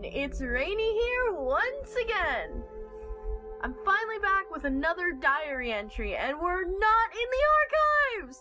everyone, it's Rainy here once again. I'm finally back with another diary entry, and we're not in the archives!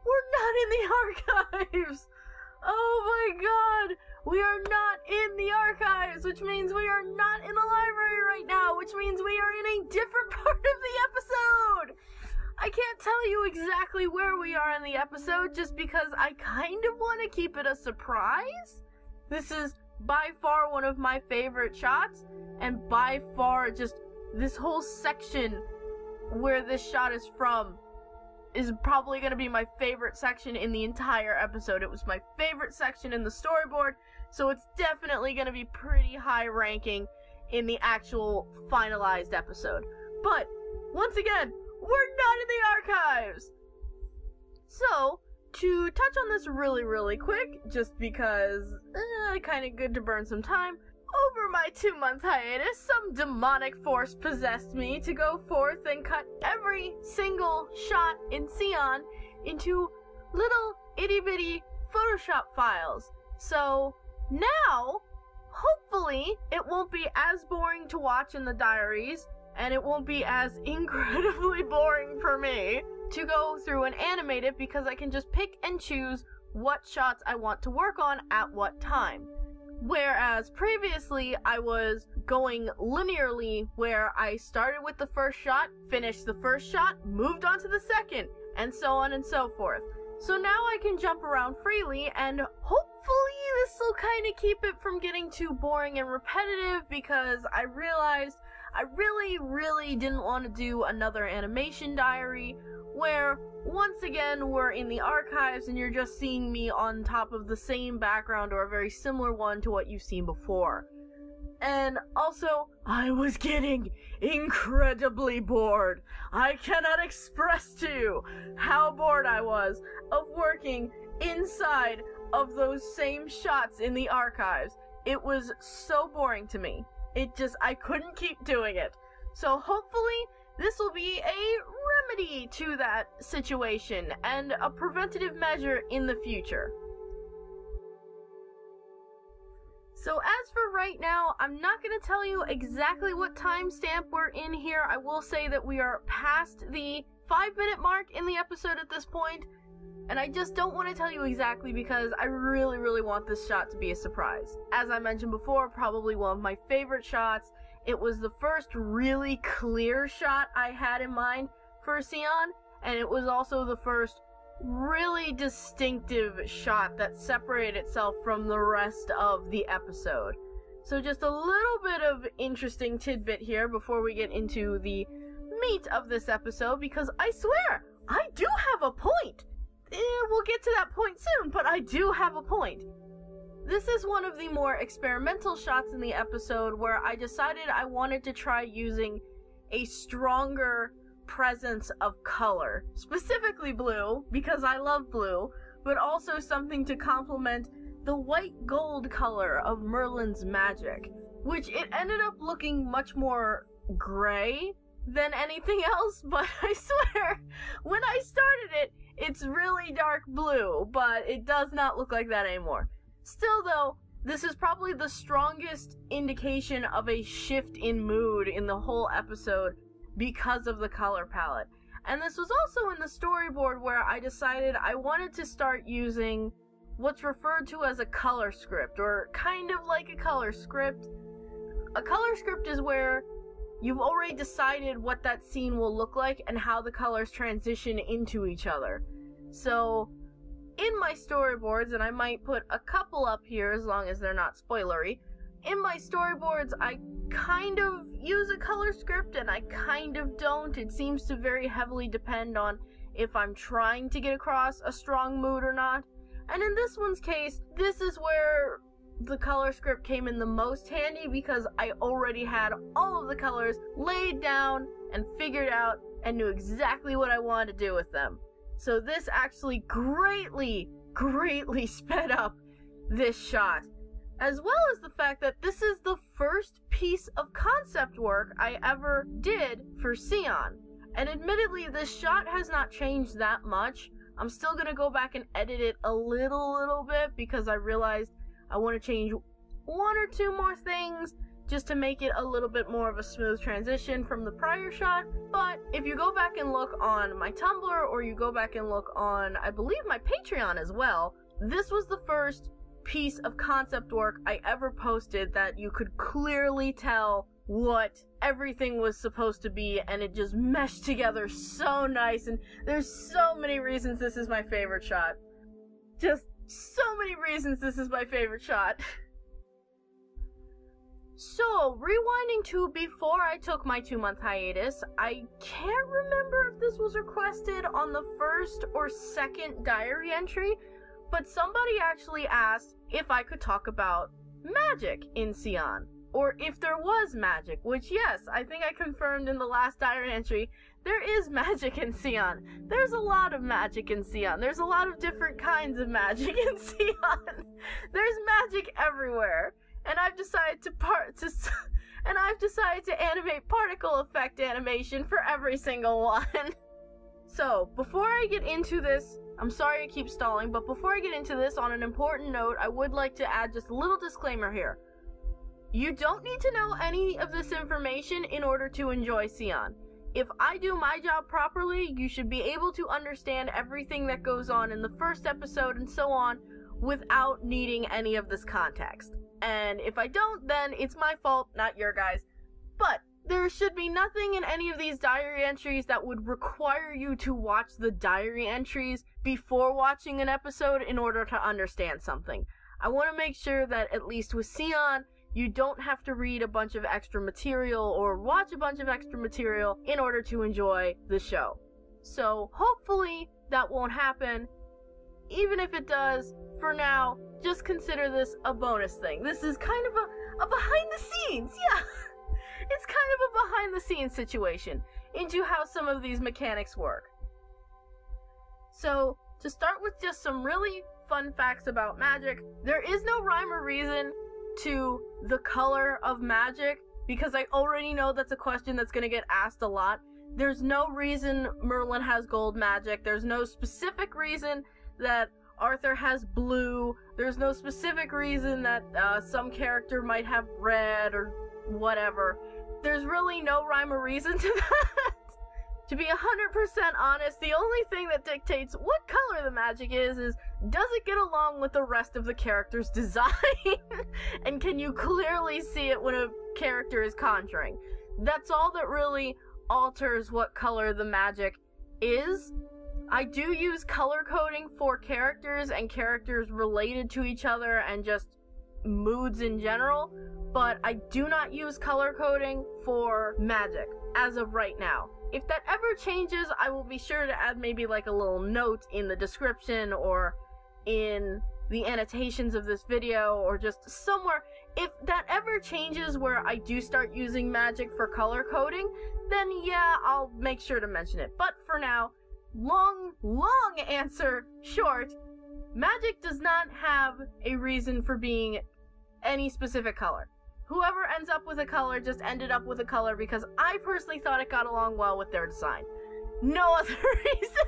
We're not in the archives! Oh my god! We are not in the archives, which means we are not in the library right now, which means we are in a different part of the episode! I can't tell you exactly where we are in the episode just because I kind of want to keep it a surprise. This is by far one of my favorite shots, and by far just this whole section where this shot is from is probably going to be my favorite section in the entire episode. It was my favorite section in the storyboard, so it's definitely going to be pretty high ranking in the actual finalized episode. But, once again, we're not in the archives! So, to touch on this really quick, just because, kinda good to burn some time, over my 2-month hiatus, some demonic force possessed me to go forth and cut every single shot in Scion into little itty-bitty Photoshop files. So, now, hopefully, it won't be as boring to watch in the diaries, and it won't be as incredibly boring for me to go through and animate it, because I can just pick and choose what shots I want to work on at what time. Whereas previously I was going linearly, where I started with the first shot, finished the first shot, moved on to the second, and so on and so forth. So now I can jump around freely, and hopefully this will kind of keep it from getting too boring and repetitive, because I realized I really didn't want to do another animation diary where, once again, we're in the archives and you're just seeing me on top of the same background or a very similar one to what you've seen before. And also, I was getting incredibly bored. I cannot express to you how bored I was of working inside of those same shots in the archives. It was so boring to me. I couldn't keep doing it. So hopefully, this will be a remedy to that situation and a preventative measure in the future. So as for right now, I'm not going to tell you exactly what timestamp we're in here. I will say that we are past the 5-minute mark in the episode at this point, and I just don't want to tell you exactly because I really want this shot to be a surprise. As I mentioned before, probably one of my favorite shots. It was the first really clear shot I had in mind for Scion, and it was also the first really distinctive shot that separated itself from the rest of the episode. So just a little bit of interesting tidbit here before we get into the meat of this episode, because I swear, I do have a point! We'll get to that point soon, but I do have a point. This is one of the more experimental shots in the episode where I decided I wanted to try using a stronger presence of color. Specifically blue, because I love blue, but also something to complement the white gold color of Merlin's magic, which it ended up looking much more gray than anything else, but I swear, when I started it, it's really dark blue, but it does not look like that anymore. Still though, this is probably the strongest indication of a shift in mood in the whole episode because of the color palette. And this was also in the storyboard where I decided I wanted to start using what's referred to as a color script, or kind of like a color script. A color script is where you've already decided what that scene will look like and how the colors transition into each other. So, in my storyboards, and I might put a couple up here as long as they're not spoilery, in my storyboards I kind of use a color script and I kind of don't. It seems to very heavily depend on if I'm trying to get across a strong mood or not. And in this one's case, this is where the color script came in the most handy, because I already had all of the colors laid down and figured out and knew exactly what I wanted to do with them. So this actually greatly sped up this shot, as well as the fact that this is the first piece of concept work I ever did for Scion. And admittedly, this shot has not changed that much. I'm still gonna go back and edit it a little bit because I realized I want to change one or two more things just to make it a little bit more of a smooth transition from the prior shot. But if you go back and look on my Tumblr, or you go back and look on, I believe, my Patreon as well, this was the first piece of concept work I ever posted that you could clearly tell what everything was supposed to be, and it just meshed together so nice, and there's so many reasons this is my favorite shot. Just so many reasons this is my favorite shot. So, rewinding to before I took my 2-month hiatus, I can't remember if this was requested on the first or second diary entry, but somebody actually asked if I could talk about magic in Scion, or if there was magic, which yes, I think I confirmed in the last diary entry, there is magic in Scion. There's a lot of magic in Scion. There's a lot of different kinds of magic in Scion. There's magic everywhere. And I've decided to animate particle effect animation for every single one. So, before I get into this, I'm sorry I keep stalling, but before I get into this, on an important note, I would like to add just a little disclaimer here. You don't need to know any of this information in order to enjoy Scion. If I do my job properly, you should be able to understand everything that goes on in the first episode and so on without needing any of this context. And if I don't, then it's my fault, not your guys. But there should be nothing in any of these diary entries that would require you to watch the diary entries before watching an episode in order to understand something. I want to make sure that, at least with Scion, you don't have to read a bunch of extra material or watch a bunch of extra material in order to enjoy the show. So hopefully that won't happen. Even if it does, for now, just consider this a bonus thing. This is kind of a behind the scenes, yeah. It's kind of a behind the scenes situation into how some of these mechanics work. So, to start with just some really fun facts about magic, there is no rhyme or reason to the color of magic, because I already know that's a question that's going to get asked a lot. There's no reason Merlin has gold magic. There's no specific reason that Arthur has blue. There's no specific reason that some character might have red or whatever. There's really no rhyme or reason to that. To be 100% honest, the only thing that dictates what color the magic is does it get along with the rest of the character's design? And can you clearly see it when a character is conjuring? That's all that really alters what color the magic is. I do use color coding for characters and characters related to each other and just moods in general, but I do not use color coding for magic as of right now. If that ever changes, I will be sure to add maybe like a little note in the description or in the annotations of this video or just somewhere. If that ever changes where I do start using magic for color coding, then yeah, I'll make sure to mention it. But for now, long answer short, magic does not have a reason for being any specific color. Whoever ends up with a color just ended up with a color because I personally thought it got along well with their design. No other reason.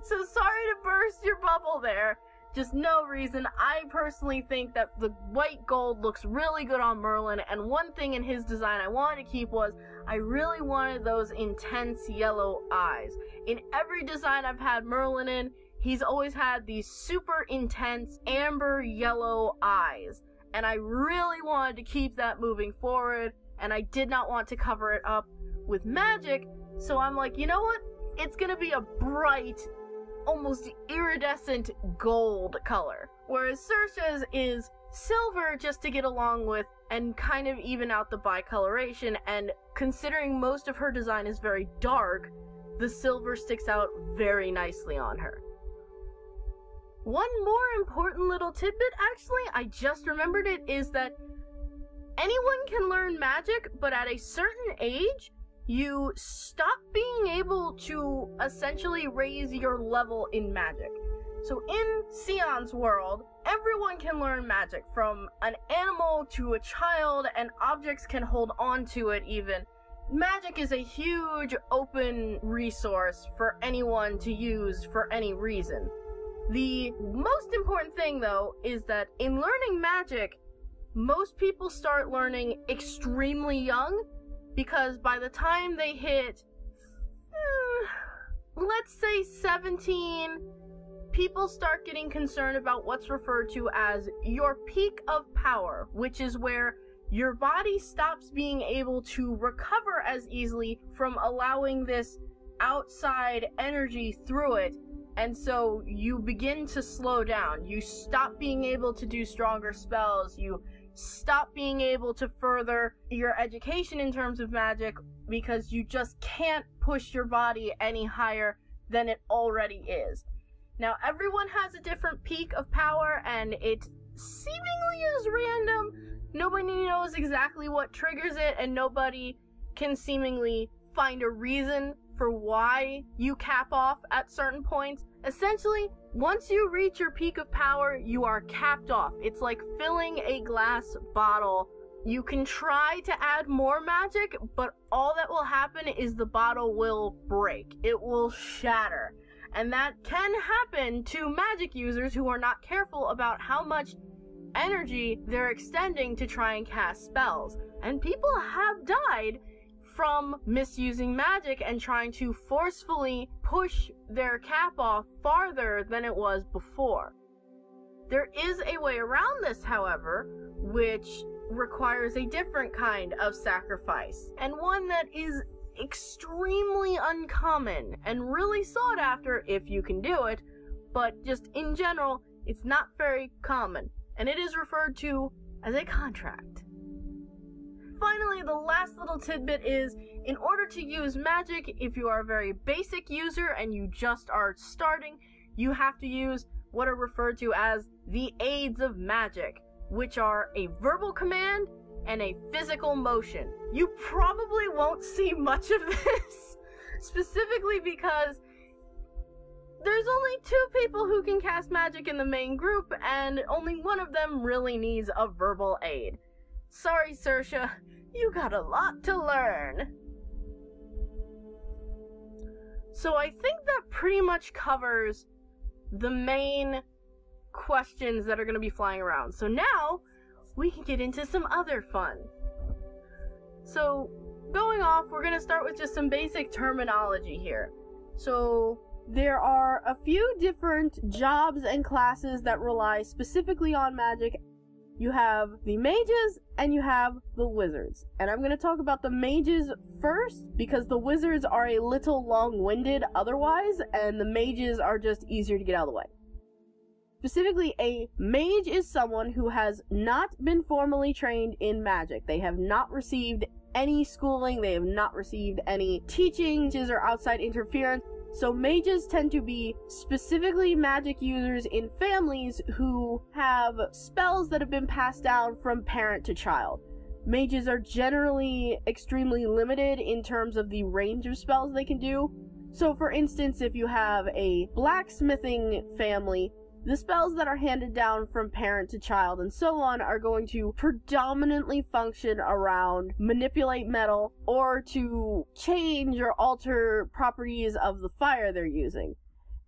So sorry to burst your bubble there. Just no reason. I personally think that the white gold looks really good on Merlin, and one thing in his design I wanted to keep was I really wanted those intense yellow eyes. In every design I've had Merlin in, he's always had these super intense amber yellow eyes. And I really wanted to keep that moving forward, and I did not want to cover it up with magic, so I'm like, you know what? It's gonna be a bright, almost iridescent gold color. Whereas Saoirse's is silver just to get along with and kind of even out the bicoloration, and considering most of her design is very dark, the silver sticks out very nicely on her. One more important little tidbit, actually, I just remembered it, is that anyone can learn magic, but at a certain age, you stop being able to essentially raise your level in magic. So in Scion's world, everyone can learn magic, from an animal to a child, and objects can hold on to it even. Magic is a huge open resource for anyone to use for any reason. The most important thing, though, is that in learning magic, most people start learning extremely young, because by the time they hit, let's say 17, people start getting concerned about what's referred to as your peak of power, which is where your body stops being able to recover as easily from allowing this outside energy through it, and so you begin to slow down. You stop being able to do stronger spells, you stop being able to further your education in terms of magic, because you just can't push your body any higher than it already is. Now, everyone has a different peak of power, and it seemingly is random. Nobody knows exactly what triggers it, and nobody can seemingly find a reason for why you cap off at certain points. Essentially, once you reach your peak of power, you are capped off. It's like filling a glass bottle. You can try to add more magic, but all that will happen is the bottle will break. It will shatter. And that can happen to magic users who are not careful about how much energy they're extending to try and cast spells. And people have died from misusing magic and trying to forcefully push their cap off farther than it was before. There is a way around this, however, which requires a different kind of sacrifice, and one that is extremely uncommon and really sought after if you can do it, but just in general, it's not very common, and it is referred to as a contract. Finally, the last little tidbit is, in order to use magic, if you are a very basic user and you just are starting, you have to use what are referred to as the aids of magic, which are a verbal command and a physical motion. You probably won't see much of this, specifically because there's only 2 people who can cast magic in the main group, and only one of them really needs a verbal aid. Sorry, Saoirse, you got a lot to learn. So I think that pretty much covers the main questions that are going to be flying around. So now we can get into some other fun. So going off, we're going to start with just some basic terminology here. So there are a few different jobs and classes that rely specifically on magic. You have the mages and you have the wizards. And I'm going to talk about the mages first because the wizards are a little long-winded otherwise, and the mages are just easier to get out of the way. Specifically, a mage is someone who has not been formally trained in magic. They have not received any schooling, they have not received any teachings or outside interference. So mages tend to be specifically magic users in families who have spells that have been passed down from parent to child. Mages are generally extremely limited in terms of the range of spells they can do. So for instance, if you have a blacksmithing family, the spells that are handed down from parent to child and so on are going to predominantly function around manipulate metal or to change or alter properties of the fire they're using.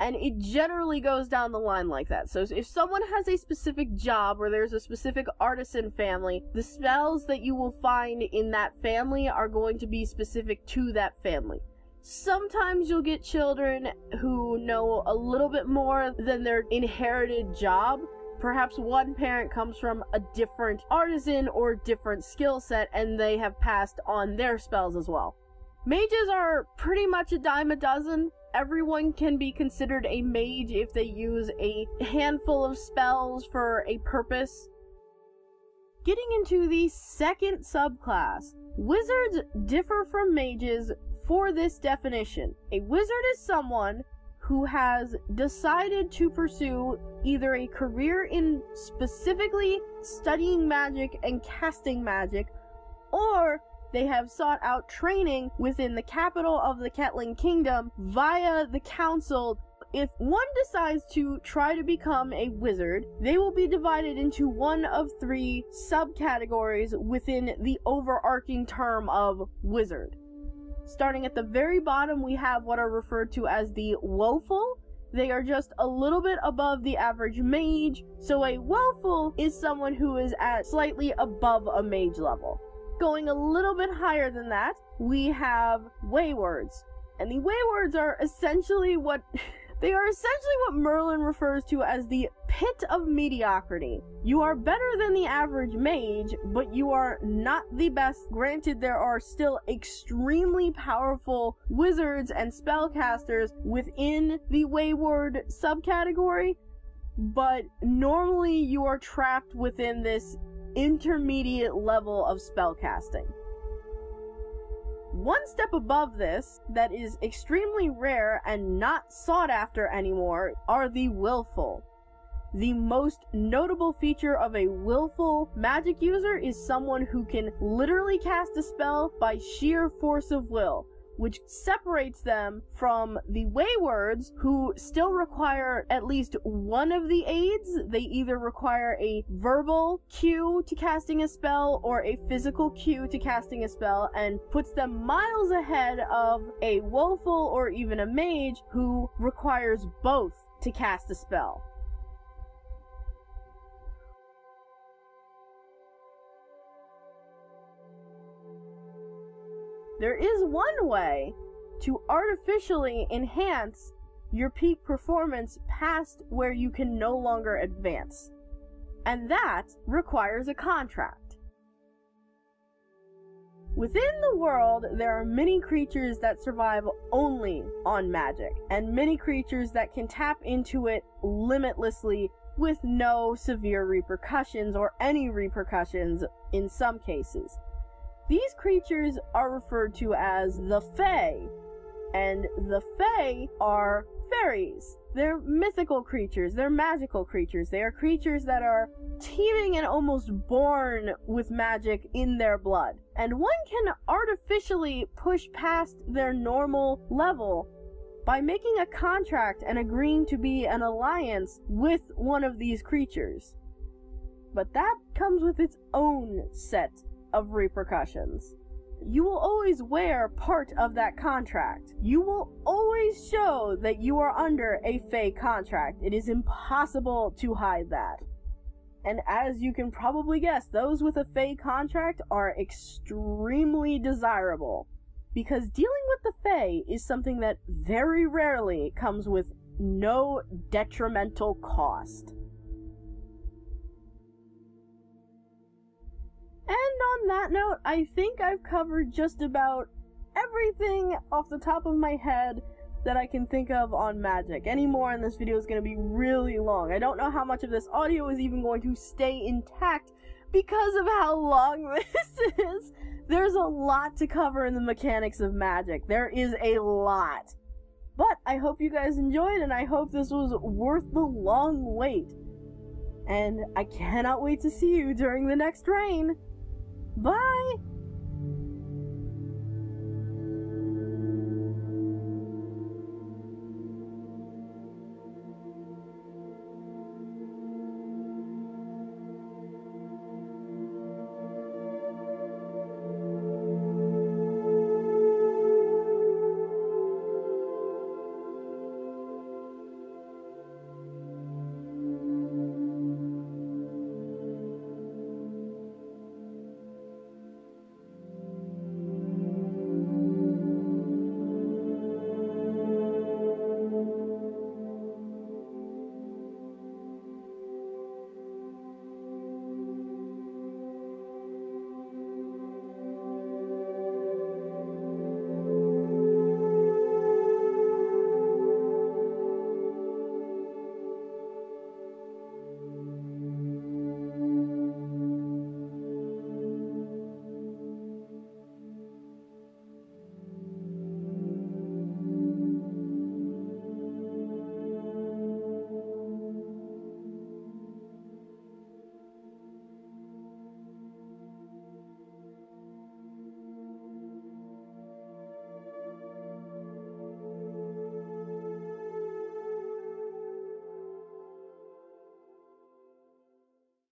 And it generally goes down the line like that. So if someone has a specific job or there's a specific artisan family, the spells that you will find in that family are going to be specific to that family. Sometimes you'll get children who know a little bit more than their inherited job. Perhaps one parent comes from a different artisan or different skill set and they have passed on their spells as well. Mages are pretty much a dime a dozen. Everyone can be considered a mage if they use a handful of spells for a purpose. Getting into the second subclass, wizards differ from mages for this definition. A wizard is someone who has decided to pursue either a career in specifically studying magic and casting magic, or they have sought out training within the capital of the Camlann Kingdom via the council. If one decides to try to become a wizard, they will be divided into one of 3 subcategories within the overarching term of wizard. Starting at the very bottom, we have what are referred to as the woeful, They are just a little bit above the average mage, so a willful is someone who is at slightly above a mage level. Going a little bit higher than that, we have waywards. And the waywards are essentially what Merlin refers to as the pit of mediocrity. You are better than the average mage, but you are not the best. Granted, there are still extremely powerful wizards and spellcasters within the wayward subcategory, but normally you are trapped within this intermediate level of spellcasting. One step above this, that is extremely rare and not sought after anymore, are the willful. The most notable feature of a willful magic user is someone who can literally cast a spell by sheer force of will, which separates them from the waywards, who still require at least one of the aids. They either require a verbal cue to casting a spell or a physical cue to casting a spell, and puts them miles ahead of a woeful or even a mage who requires both to cast a spell. There is one way to artificially enhance your peak performance past where you can no longer advance, and that requires a contract. Within the world, there are many creatures that survive only on magic, and many creatures that can tap into it limitlessly with no severe repercussions, or any repercussions in some cases. These creatures are referred to as the Fae, and the Fae are fairies. They're mythical creatures, they're magical creatures, they are creatures that are teeming and almost born with magic in their blood. And one can artificially push past their normal level by making a contract and agreeing to be an alliance with one of these creatures. But that comes with its own set of repercussions. You will always wear part of that contract. You will always show that you are under a Fae contract. It is impossible to hide that. And as you can probably guess, those with a Fae contract are extremely desirable, because dealing with the Fae is something that very rarely comes with no detrimental cost. And on that note, I think I've covered just about everything off the top of my head that I can think of on magic. Any more in this video is going to be really long. I don't know how much of this audio is even going to stay intact because of how long this is. There's a lot to cover in the mechanics of magic. There is a lot. But I hope you guys enjoyed, and I hope this was worth the long wait. And I cannot wait to see you during the next reign. Bye!